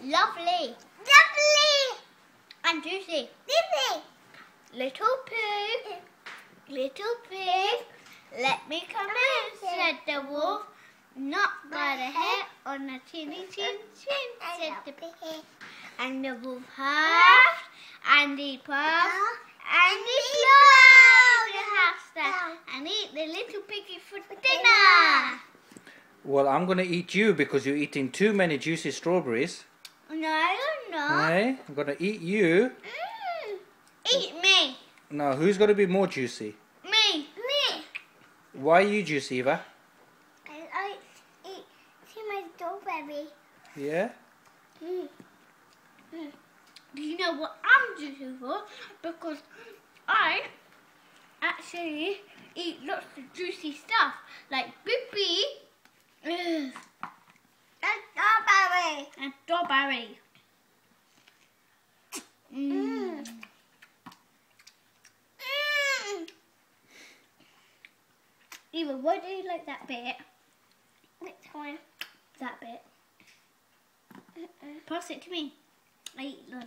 Lovely. Lovely. And juicy. Lovely. Little pig. Little pig. Let me come in, said the wolf. Not by the hair on the chinny chin chin, said the pig. And the wolf huffed, and he puffed, and he blew the house down, and eat the little piggy for dinner. Well, I'm going to eat you because you're eating too many juicy strawberries. No, you're not. Hey, I'm going to eat you. Eat me. Now, who's going to be more juicy? Me. Why are you juicy, Eva? I eat my strawberry. Yeah? Do you know what I'm juicy for? Because I actually eat lots of juicy stuff, like Bippy And strawberry. and strawberry. Eva, why do you like that bit? Which one? That bit. Pass it to me. I eat them.